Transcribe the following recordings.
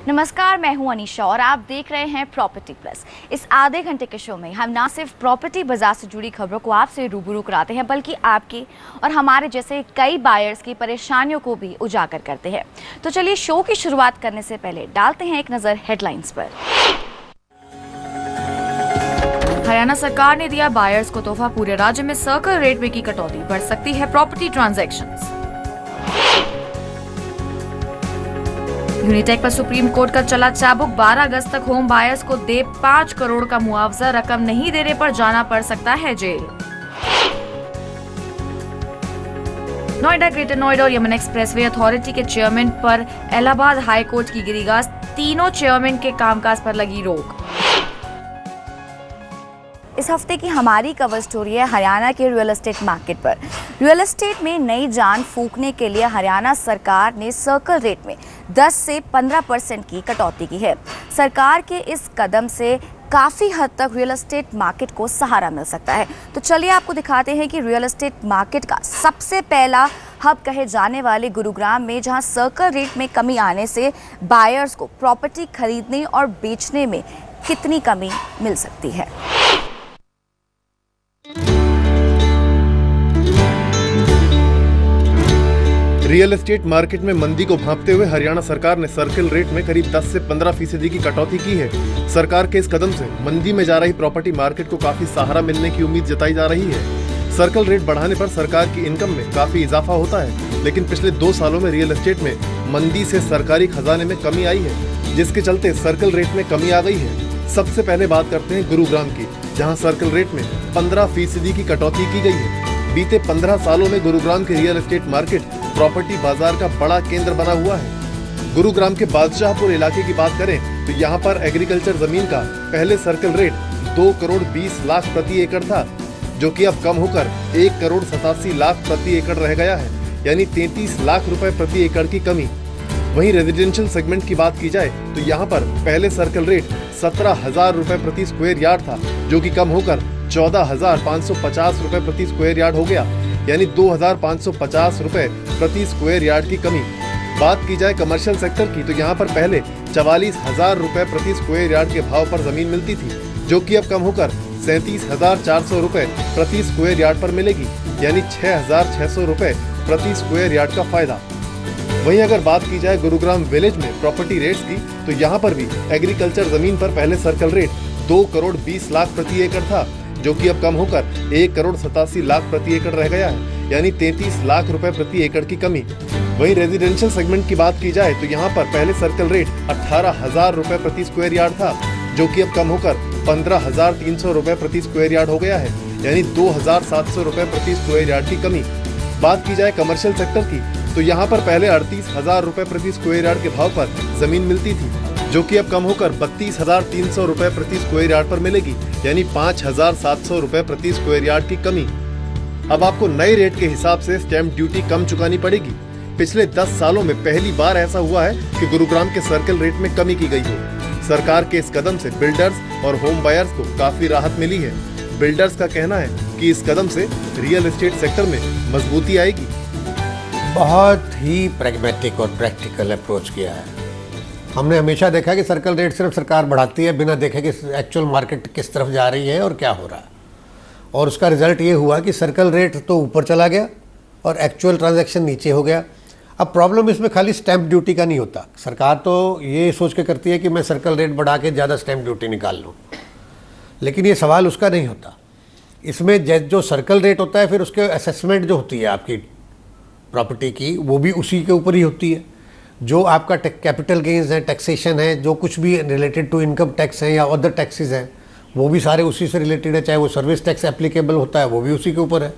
नमस्कार, मैं हूं अनीशा और आप देख रहे हैं प्रॉपर्टी प्लस। इस आधे घंटे के शो में हम ना सिर्फ प्रॉपर्टी बाजार से जुड़ी खबरों को आपसे रूबरू कराते हैं, बल्कि आपकी और हमारे जैसे कई बायर्स की परेशानियों को भी उजागर करते हैं। तो चलिए शो की शुरुआत करने से पहले डालते हैं एक नज़र हेडलाइंस पर। हरियाणा सरकार ने दिया बायर्स को तोहफा, पूरे राज्य में सर्कल रेट में की कटौती, बढ़ सकती है प्रॉपर्टी ट्रांजैक्शंस। यूनिटेक पर सुप्रीम कोर्ट का चला चाबुक, 12 अगस्त तक होम बायर्स को दे 5 करोड़ का मुआवजा, रकम नहीं देने पर जाना पड़ सकता है जेल। नोएडा, ग्रेटर नोएडा और यमुना एक्सप्रेसवे अथॉरिटी के चेयरमैन पर इलाहाबाद हाई कोर्ट की गिरी गाज, तीनों चेयरमैन के कामकाज पर लगी रोक। इस हफ्ते की हमारी कवर स्टोरी है हरियाणा के रियल एस्टेट मार्केट पर। रियल एस्टेट में नई जान फूंकने के लिए हरियाणा सरकार ने सर्कल रेट में 10 से 15% की कटौती की है। सरकार के इस कदम से काफ़ी हद तक रियल एस्टेट मार्केट को सहारा मिल सकता है। तो चलिए आपको दिखाते हैं कि रियल एस्टेट मार्केट का सबसे पहला हब कहे जाने वाले गुरुग्राम में, जहां सर्कल रेट में कमी आने से बायर्स को प्रॉपर्टी खरीदने और बेचने में कितनी कमी मिल सकती है। रियल एस्टेट मार्केट में मंदी को भांपते हुए हरियाणा सरकार ने सर्कल रेट में करीब 10 से 15% की कटौती की है। सरकार के इस कदम से मंदी में जा रही प्रॉपर्टी मार्केट को काफी सहारा मिलने की उम्मीद जताई जा रही है। सर्कल रेट बढ़ाने पर सरकार की इनकम में काफी इजाफा होता है, लेकिन पिछले 2 सालों में रियल एस्टेट में मंदी से सरकारी खजाने में कमी आई है, जिसके चलते सर्कल रेट में कमी आ गई है। सबसे पहले बात करते हैं गुरुग्राम की, जहाँ सर्कल रेट में 15% की कटौती की गई है। बीते 15 सालों में गुरुग्राम के रियल एस्टेट मार्केट प्रॉपर्टी बाजार का बड़ा केंद्र बना हुआ है। गुरुग्राम के बादशाहपुर इलाके की बात करें तो यहाँ पर एग्रीकल्चर जमीन का पहले सर्कल रेट 2 करोड़ 20 लाख प्रति एकड़ था, जो कि अब कम होकर 1 करोड़ 87 लाख प्रति एकड़ रह गया है, यानी 33 लाख रुपए प्रति एकड़ की कमी। वहीं रेजिडेंशियल सेगमेंट की बात की जाए तो यहाँ पर पहले सर्कल रेट 17,000 रुपए प्रति स्क्वायर यार्ड था, जो कि कम होकर 14,550 रुपए प्रति स्क्वायर यार्ड हो गया, यानी 2,550 रुपए प्रति स्क्वायर यार्ड की कमी। बात की जाए कमर्शियल सेक्टर की तो यहाँ पर पहले 44,000 रुपए प्रति स्क्वायर यार्ड के भाव पर जमीन मिलती थी, जो कि अब कम होकर 37,400 रुपए प्रति स्क्वायर यार्ड पर मिलेगी, यानी 6,600 रुपए प्रति स्क्वायर यार्ड का फायदा। वहीं अगर बात की जाए गुरुग्राम विलेज में प्रॉपर्टी रेट्स की तो यहाँ पर भी एग्रीकल्चर जमीन पर पहले सर्कल रेट 2 करोड़ 20 लाख प्रति एकड़ था, जो कि अब कम होकर 1 करोड़ 87 लाख प्रति एकड़ रह गया है, यानी 33 लाख रुपए प्रति एकड़ की कमी। वहीं रेजिडेंशियल सेगमेंट की बात की जाए तो यहाँ पर पहले सर्कल रेट 18,000 रुपए प्रति स्क्वायर यार्ड था, जो कि अब कम होकर 15,300 रुपए प्रति स्क्वायर यार्ड हो गया है, यानी 2,700 रुपए प्रति स्क्वायर यार्ड की कमी। बात की जाए कमर्शियल सेक्टर की तो यहाँ पर पहले 38,000 रुपए प्रति स्क्वायर यार्ड के भाव पर जमीन मिलती थी, जो कि अब कम होकर 32,300 रुपए प्रति स्क्वायर यार्ड पर मिलेगी, यानी 5,700 रुपए प्रति स्क्वायर यार्ड की कमी। अब आपको नए रेट के हिसाब से स्टैंप ड्यूटी कम चुकानी पड़ेगी। पिछले 10 सालों में पहली बार ऐसा हुआ है कि गुरुग्राम के सर्कल रेट में कमी की गई हो। सरकार के इस कदम से बिल्डर्स और होम बायर्स को काफी राहत मिली है। बिल्डर्स का कहना है कि इस कदम से रियल एस्टेट सेक्टर में मजबूती आएगी। बहुत ही प्रैग्मेटिक और प्रैक्टिकल अप्रोच किया है। हमने हमेशा देखा कि सर्कल रेट सिर्फ सरकार बढ़ाती है बिना देखे कि एक्चुअल मार्केट किस तरफ जा रही है और क्या हो रहा है, और उसका रिजल्ट ये हुआ कि सर्कल रेट तो ऊपर चला गया और एक्चुअल ट्रांजैक्शन नीचे हो गया। अब प्रॉब्लम इसमें खाली स्टैंप ड्यूटी का नहीं होता। सरकार तो ये सोच के करती है कि मैं सर्कल रेट बढ़ा के ज़्यादा स्टैंप ड्यूटी निकाल लूँ, लेकिन ये सवाल उसका नहीं होता। इसमें जो सर्कल रेट होता है, फिर उसके असेसमेंट जो होती है आपकी प्रॉपर्टी की, वो भी उसी के ऊपर ही होती है। जो आपका कैपिटल गेन्स है, टैक्सेशन है, जो कुछ भी रिलेटेड टू इनकम टैक्स है या अदर टैक्सेस हैं, वो भी सारे उसी से रिलेटेड है। चाहे वो सर्विस टैक्स एप्लीकेबल होता है, वो भी उसी के ऊपर है।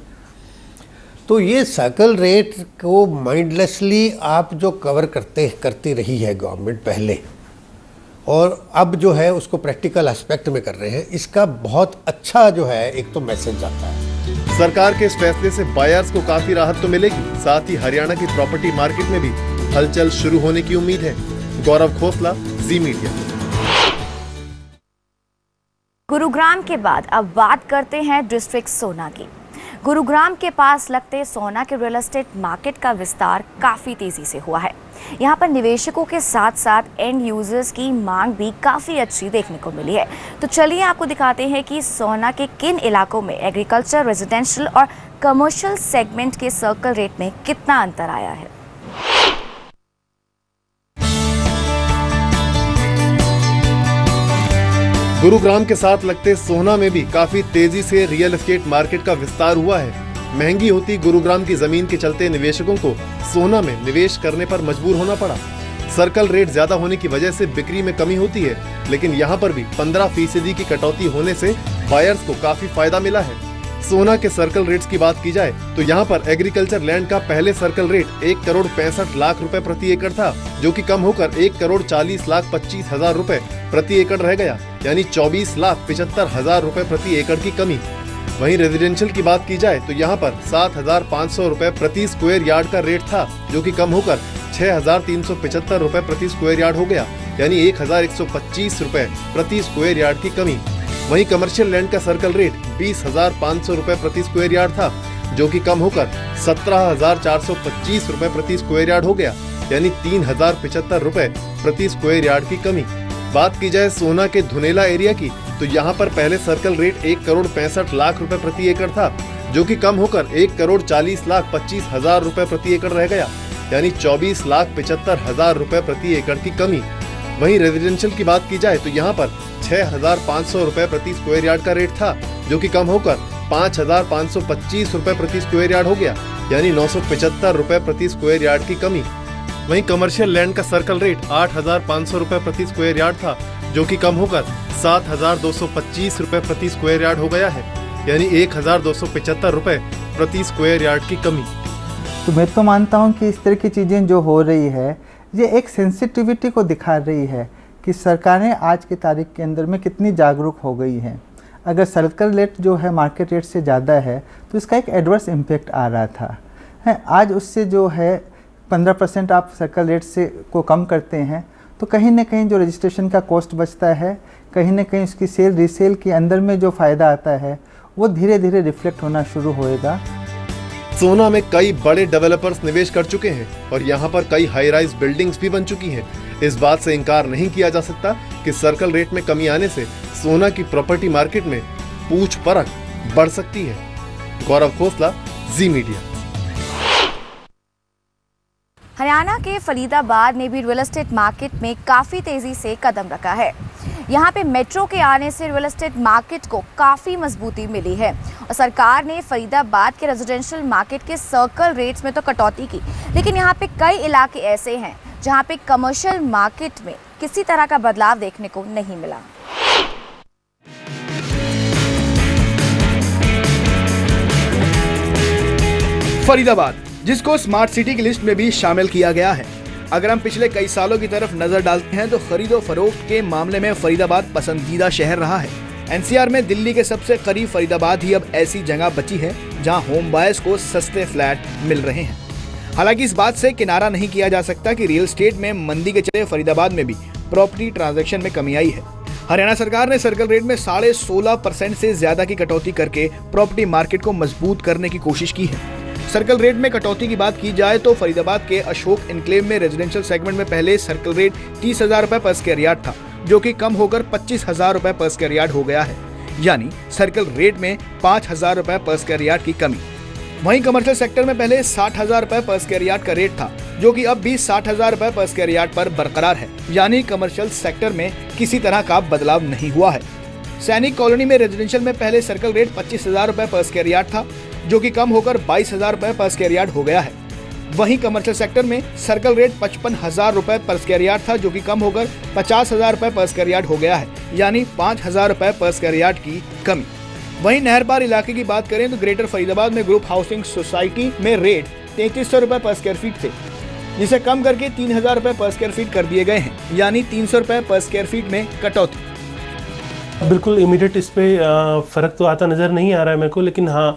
तो ये सर्कल रेट को माइंडलेसली आप जो कवर करती रही है गवर्नमेंट पहले, और अब जो है उसको प्रैक्टिकल एस्पेक्ट में कर रहे हैं, इसका बहुत अच्छा जो है एक तो मैसेज आता है। सरकार के इस फैसले से बायर्स को काफी राहत तो मिलेगी, साथ ही हरियाणा की प्रॉपर्टी मार्केट में भी हलचल शुरू होने की उम्मीद है। गौरव खोसला, जी मीडिया। गुरुग्राम के बाद अब बात करते हैं डिस्ट्रिक्ट सोना की। गुरुग्राम के पास लगते सोना के रियल एस्टेट मार्केट का विस्तार काफी तेजी से हुआ है। यहाँ पर निवेशकों के साथ साथ एंड यूजर्स की मांग भी काफ़ी अच्छी देखने को मिली है। तो चलिए आपको दिखाते हैं कि सोहना के किन इलाकों में एग्रीकल्चर, रेजिडेंशियल और कमर्शियल सेगमेंट के सर्कल रेट में कितना अंतर आया है। गुरुग्राम के साथ लगते सोहना में भी काफी तेजी से रियल एस्टेट मार्केट का विस्तार हुआ है। महंगी होती गुरुग्राम की जमीन के चलते निवेशकों को सोहना में निवेश करने पर मजबूर होना पड़ा। सर्कल रेट ज्यादा होने की वजह से बिक्री में कमी होती है, लेकिन यहाँ पर भी 15% की कटौती होने से बायर्स को काफी फायदा मिला है। सोहना के सर्कल रेट्स की बात की जाए तो यहाँ पर एग्रीकल्चर लैंड का पहले सर्कल रेट 1,65,00,000 रुपए प्रति एकड़ था, जो कि कम होकर 1,40,25,000 रुपए प्रति एकड़ रह गया, यानी 24,75,000 रुपए प्रति एकड़ की कमी। वहीं रेजिडेंशियल की बात की जाए तो यहाँ पर 7,500 रुपए प्रति स्क्वायर यार्ड का रेट था, जो कि कम होकर 6,375 रुपए प्रति स्क्वायर यार्ड हो गया, यानी 1,125 रुपए प्रति स्क्वायर यार्ड की कमी। वहीं कमर्शियल लैंड का सर्कल रेट 20,500 रुपए प्रति स्क्वायर यार्ड था, जो कि कम होकर 17,425 रुपए प्रति स्क्वायर यार्ड हो गया, यानी 3,075 रुपए प्रति स्क्वायर यार्ड की कमी। बात की जाए सोहना के धुनेला एरिया की तो यहाँ पर पहले सर्कल रेट 1,65,00,000 रुपए प्रति एकड़ था, जो कि कम होकर 1,40,25,000 रुपए प्रति एकड़ रह गया, यानी 24,75,000 रुपए प्रति एकड़ की कमी। वहीं रेजिडेंशियल की बात की जाए तो यहाँ पर 6,500 रुपए प्रति स्क्वायर यार्ड का रेट था, जो कि कम होकर 5,525 रुपए प्रति स्क्वायर यार्ड हो गया, यानी 975 रुपए प्रति स्क्वायर यार्ड की कमी। वहीं कमर्शियल लैंड का सर्कल रेट 8,500 रुपए प्रति स्क्वायर यार्ड था, जो कि कम होकर 7,225 रुपए प्रति स्क्वायर यार्ड हो गया है, यानी 1,275 रुपए प्रति स्क्वायर यार्ड की कमी। तो मैं तो मानता हूँ कि इस तरह की चीज़ें जो हो रही है ये एक सेंसिटिविटी को दिखा रही है कि सरकारें आज की तारीख के अंदर में कितनी जागरूक हो गई हैं। अगर सर्कल रेट जो है मार्केट रेट से ज़्यादा है तो इसका एक एडवर्स इम्पैक्ट आ रहा था है। आज उससे जो है 15% आप सर्कल रेट से को कम करते हैं तो कहीं ना कहीं जो रजिस्ट्रेशन का कॉस्ट बचता है, कहीं ना कहीं उसकी सेल रीसेल के अंदर में जो फ़ायदा आता है वो धीरे धीरे रिफ्लेक्ट होना शुरू होएगा। सोहना में कई बड़े डेवलपर्स निवेश कर चुके हैं और यहाँ पर कई हाई राइज बिल्डिंग्स भी बन चुकी हैं। इस बात से इनकार नहीं किया जा सकता कि सर्कल रेट में कमी आने से सोहना की प्रॉपर्टी मार्केट में पूछ परख बढ़ सकती है। गौरव खोसला, जी मीडिया। हरियाणा के फरीदाबाद ने भी रियल एस्टेट मार्केट में काफ़ी तेज़ी से कदम रखा है। यहाँ पे मेट्रो के आने से रियल एस्टेट मार्केट को काफ़ी मजबूती मिली है और सरकार ने फरीदाबाद के रेजिडेंशियल मार्केट के सर्कल रेट्स में तो कटौती की, लेकिन यहाँ पे कई इलाके ऐसे हैं जहाँ पे कमर्शियल मार्केट में किसी तरह का बदलाव देखने को नहीं मिला। फरीदाबाद, जिसको स्मार्ट सिटी की लिस्ट में भी शामिल किया गया है। अगर हम पिछले कई सालों की तरफ नजर डालते हैं तो खरीदो फरोख्त के मामले में फरीदाबाद पसंदीदा शहर रहा है। एनसीआर में दिल्ली के सबसे करीब फरीदाबाद ही अब ऐसी जगह बची है जहां होम बायर्स को सस्ते फ्लैट मिल रहे हैं। हालांकि इस बात से किनारा नहीं किया जा सकता कि रियल एस्टेट में मंदी के चलते फरीदाबाद में भी प्रॉपर्टी ट्रांजैक्शन में कमी आई है। हरियाणा सरकार ने सर्कल रेट में 16.5% से ज्यादा की कटौती करके प्रॉपर्टी मार्केट को मजबूत करने की कोशिश की है। सर्कल रेट में कटौती की बात की जाए तो फरीदाबाद के अशोक इनक्लेव में रेजिडेंशियल सेगमेंट में पहले सर्कल रेट 30,000 रुपए पर स्क्वायर यार्ड था, जो कि कम होकर 25,000 रुपए पर स्क्वायर यार्ड हो गया है, यानी सर्कल रेट में 5,000 रुपए पर स्क्वायर यार्ड की कमी। वहीं कमर्शियल सेक्टर में पहले 60,000 रुपए पर स्क्वायर यार्ड का रेट था, जो कि अब भी 60,000 रुपए पर स्क्वायर यार्ड पर बरकरार है, यानी कमर्शियल सेक्टर में किसी तरह का बदलाव नहीं हुआ है। सैनिक कॉलोनी में रेजिडेंशियल में पहले सर्कल रेट 25,000 रुपए पर स्क्वायर यार्ड था, जो कि कम होकर 22,000 रुपए पर स्क्वायर यार्ड हो गया है। वहीं कमर्शियल सेक्टर में सर्कल रेट 55,000 रुपए पर स्क्वायर यार्ड था, जो कि कम होकर 50,000 रुपए पर स्क्वायर यार्ड हो गया है, यानी 5,000 रुपए पर स्क्वायर यार्ड की कमी। वहीं नहरपार इलाके की बात करें तो ग्रेटर फरीदाबाद में ग्रुप हाउसिंग सोसाइटी में रेट 3300 रुपए पर स्क्वायर फीट थे, जिसे कम करके 3,000 रुपए पर स्क्वायर फीट कर दिए गए हैं, यानी 300 रुपए पर स्क्वायर फीट में कटौती। बिल्कुल इमीडिएट इस पे फ़र्क तो आता नज़र नहीं आ रहा है मेरे को, लेकिन हाँ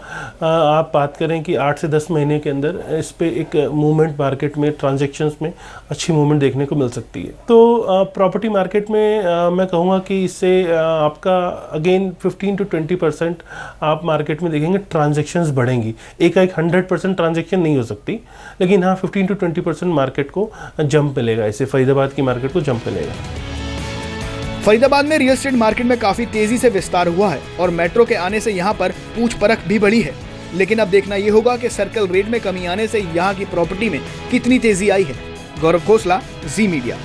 आप बात करें कि 8 से 10 महीने के अंदर इस पे एक मूवमेंट मार्केट में ट्रांजैक्शंस में अच्छी मूवमेंट देखने को मिल सकती है। तो प्रॉपर्टी मार्केट में मैं कहूँगा कि इससे आपका अगेन 15 to 20% आप मार्केट में देखेंगे ट्रांजैक्शंस बढ़ेंगी। एक 100% ट्रांजैक्शन नहीं हो सकती, लेकिन हाँ 15 to 20% मार्केट को जंप मिलेगा, इससे फरीदाबाद की मार्केट को जंप मिलेगा। फरीदाबाद में रियल एस्टेट मार्केट में काफी तेजी से विस्तार हुआ है और मेट्रो के आने से यहाँ पर पूछ परख भी बढ़ी है। लेकिन अब देखना ये होगा कि सर्कल रेट में कमी आने से यहाँ की प्रॉपर्टी में कितनी तेजी आई है। गौरव खोसला, जी मीडिया।